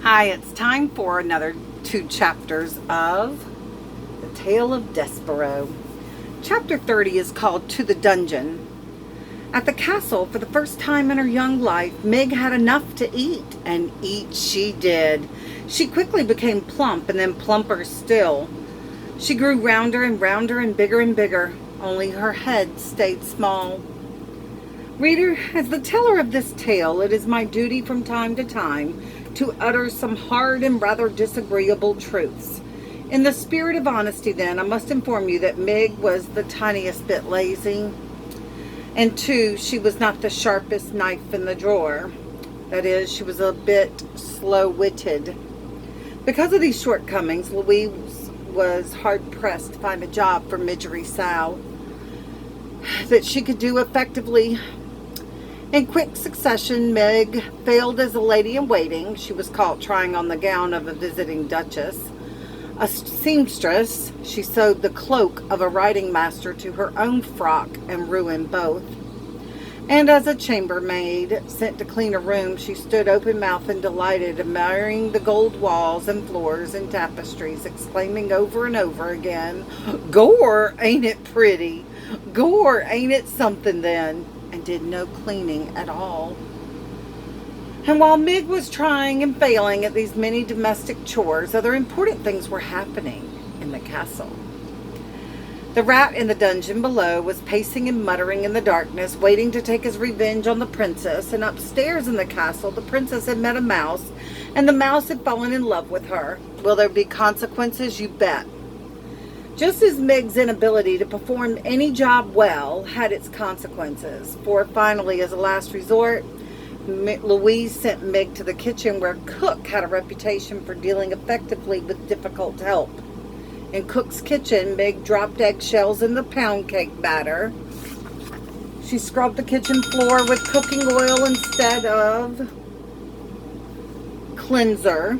Hi, it's time for another 2 chapters of The Tale of Despereaux. Chapter 30 is called To the Dungeon. At the castle, for the first time in her young life, Meg had enough to eat, and eat she did. She quickly became plump and then plumper still. She grew rounder and bigger, only her head stayed small. Reader, as the teller of this tale, it is my duty from time to time to utter some hard and rather disagreeable truths. In the spirit of honesty, then, I must inform you that Meg was the tiniest bit lazy, and two, she was not the sharpest knife in the drawer. That is, she was a bit slow-witted. Because of these shortcomings, Louise was hard-pressed to find a job for Midgery Sow that she could do effectively. In quick succession, Meg failed as a lady-in-waiting. She was caught trying on the gown of a visiting duchess. A seamstress, she sewed the cloak of a riding master to her own frock and ruined both. And as a chambermaid sent to clean a room, she stood open-mouthed and delighted, admiring the gold walls and floors and tapestries, exclaiming over and over again, "Gore, ain't it pretty? Gore, ain't it something then?" and did no cleaning at all. And while Meg was trying and failing at these many domestic chores, other important things were happening in the castle. The rat in the dungeon below was pacing and muttering in the darkness, waiting to take his revenge on the princess, and upstairs in the castle the princess had met a mouse, and the mouse had fallen in love with her. Will there be consequences? You bet. Just as Meg's inability to perform any job well had its consequences, for finally, as a last resort, Louise sent Meg to the kitchen, where Cook had a reputation for dealing effectively with difficult help. In Cook's kitchen, Meg dropped eggshells in the pound cake batter. She scrubbed the kitchen floor with cooking oil instead of cleanser.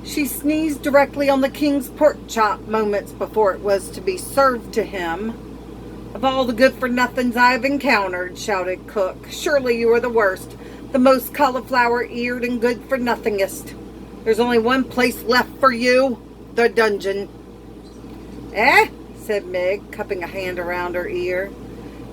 She sneezed directly on the king's pork chop moments before it was to be served to him. "Of all the good-for-nothings I have encountered," shouted Cook, "surely you are the worst, the most cauliflower-eared and good-for-nothingest. There's only one place left for you, the dungeon." "Eh?" said Meg, cupping a hand around her ear.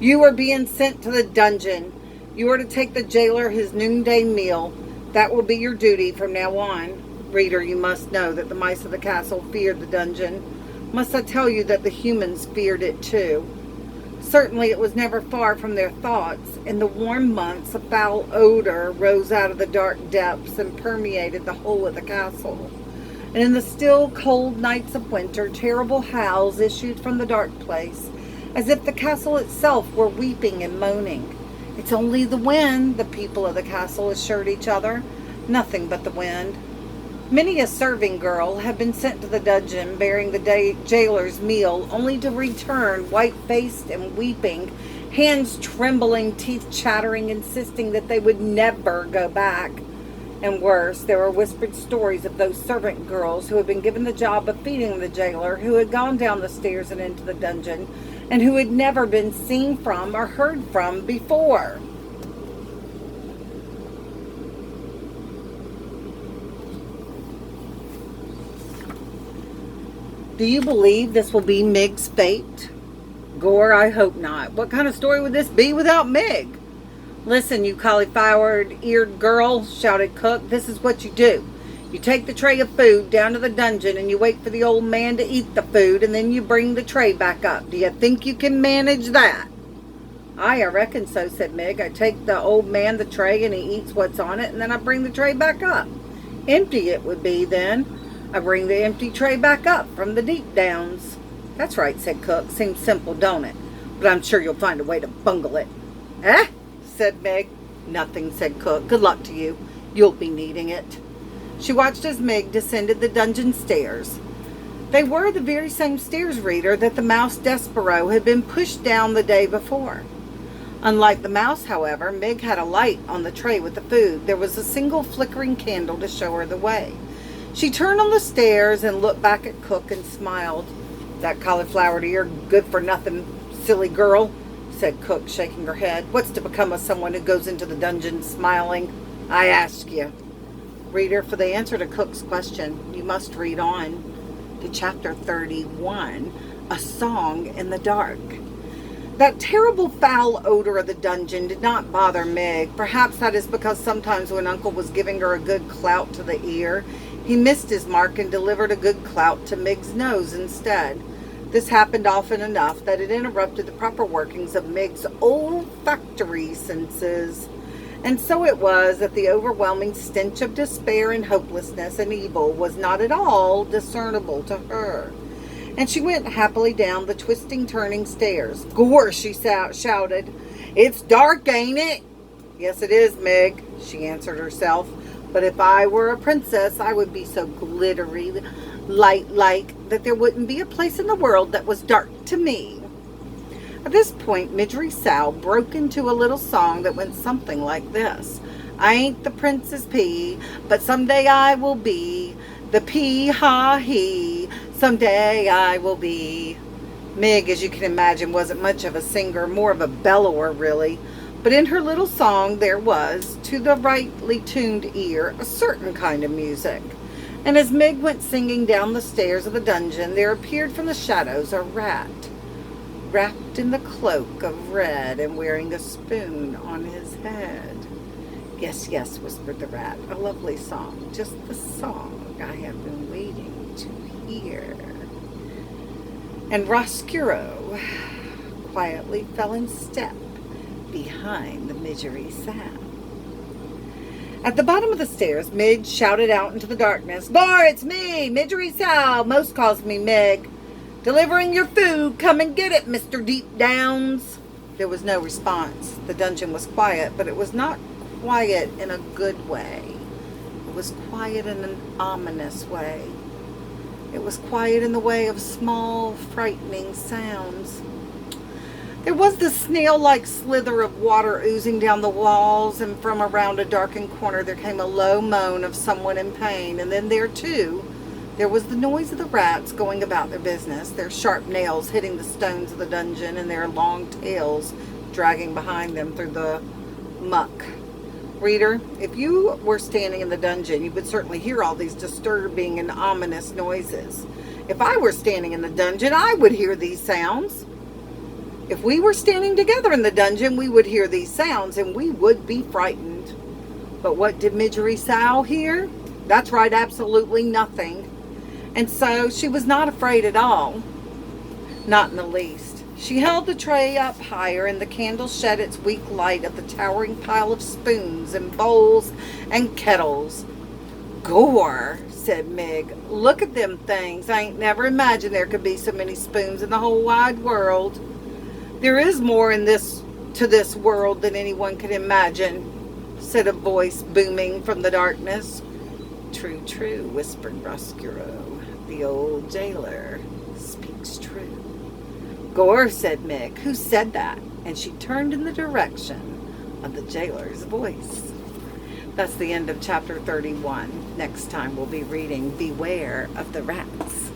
"You are being sent to the dungeon. You are to take the jailer his noonday meal. That will be your duty from now on." Reader, you must know that the mice of the castle feared the dungeon. Must I tell you that the humans feared it too? Certainly it was never far from their thoughts. In the warm months, a foul odor rose out of the dark depths and permeated the whole of the castle. And in the still, cold nights of winter, terrible howls issued from the dark place, as if the castle itself were weeping and moaning. "It's only the wind," the people of the castle assured each other. "Nothing but the wind." Many a serving girl had been sent to the dungeon bearing the jailer's meal, only to return white-faced and weeping, hands trembling, teeth chattering, insisting that they would never go back. And worse, there were whispered stories of those servant girls who had been given the job of feeding the jailer, who had gone down the stairs and into the dungeon, and who had never been seen from or heard from before. Do you believe this will be Meg's fate? Gore, I hope not. What kind of story would this be without Meg? "Listen, you cauliflower-eared girl," shouted Cook. "This is what you do. You take the tray of food down to the dungeon, and you wait for the old man to eat the food, and then you bring the tray back up. Do you think you can manage that?" "I reckon so," said Meg. "I take the old man the tray, and he eats what's on it, and then I bring the tray back up. Empty it would be, then. I bring the empty tray back up from the deep downs." "That's right," said Cook. "Seems simple, don't it? But I'm sure you'll find a way to bungle it." "Eh?" said Meg. "Nothing," said Cook. "Good luck to you. You'll be needing it." She watched as Meg descended the dungeon stairs. They were the very same stairs, reader, that the mouse Despereaux had been pushed down the day before. Unlike the mouse, however, Meg had a light on the tray with the food. There was a single flickering candle to show her the way. She turned on the stairs and looked back at Cook and smiled. "That cauliflower-eared, good-for-nothing, silly girl," said Cook, shaking her head. "What's to become of someone who goes into the dungeon smiling? I ask you." Reader, for the answer to Cook's question, you must read on to chapter 31, A Song in the Dark. That terrible foul odor of the dungeon did not bother Meg. Perhaps that is because sometimes when Uncle was giving her a good clout to the ear, he missed his mark and delivered a good clout to Meg's nose instead. This happened often enough that it interrupted the proper workings of Meg's olfactory senses. And so it was that the overwhelming stench of despair and hopelessness and evil was not at all discernible to her. And she went happily down the twisting, turning stairs. "Gore," she shouted. "It's dark, ain't it?" "Yes, it is, Meg," she answered herself. "But if I were a princess, I would be so glittery, light-like, that there wouldn't be a place in the world that was dark to me." At this point, Midgery Sow broke into a little song that went something like this. "I ain't the Princess P, but someday I will be the P-ha-he. Someday I will be." Meg, as you can imagine, wasn't much of a singer, more of a bellower, really. But in her little song there was, to the rightly tuned ear, a certain kind of music. And as Meg went singing down the stairs of the dungeon, there appeared from the shadows a rat, wrapped in the cloak of red and wearing a spoon on his head. "Yes, yes," whispered the rat, "a lovely song, just the song I have been waiting to hear." And Roscuro quietly fell in step behind the Midgery Sow. At the bottom of the stairs, Midge shouted out into the darkness, "Bar, it's me, Midgery Sow. Most calls me Meg. Delivering your food. Come and get it, Mr. Deep Downs." There was no response. The dungeon was quiet, but it was not quiet in a good way. It was quiet in an ominous way. It was quiet in the way of small, frightening sounds. There was the snail-like slither of water oozing down the walls, and from around a darkened corner there came a low moan of someone in pain. And then there, too, there was the noise of the rats going about their business, their sharp nails hitting the stones of the dungeon and their long tails dragging behind them through the muck. Reader, if you were standing in the dungeon, you would certainly hear all these disturbing and ominous noises. If I were standing in the dungeon, I would hear these sounds. If we were standing together in the dungeon, we would hear these sounds and we would be frightened. But what did Midgery Sow hear? That's right, absolutely nothing. And so she was not afraid at all. Not in the least. She held the tray up higher, and the candle shed its weak light at the towering pile of spoons and bowls and kettles. "Gore," said Meg. "Look at them things. I ain't never imagined there could be so many spoons in the whole wide world. There is more in this world than anyone could imagine," said a voice booming from the darkness. "True, true," whispered Roscuro. "The old jailer speaks true." "Gore," said Meg. "Who said that?" And she turned in the direction of the jailer's voice. That's the end of chapter 31. Next time we'll be reading Beware of the Rats.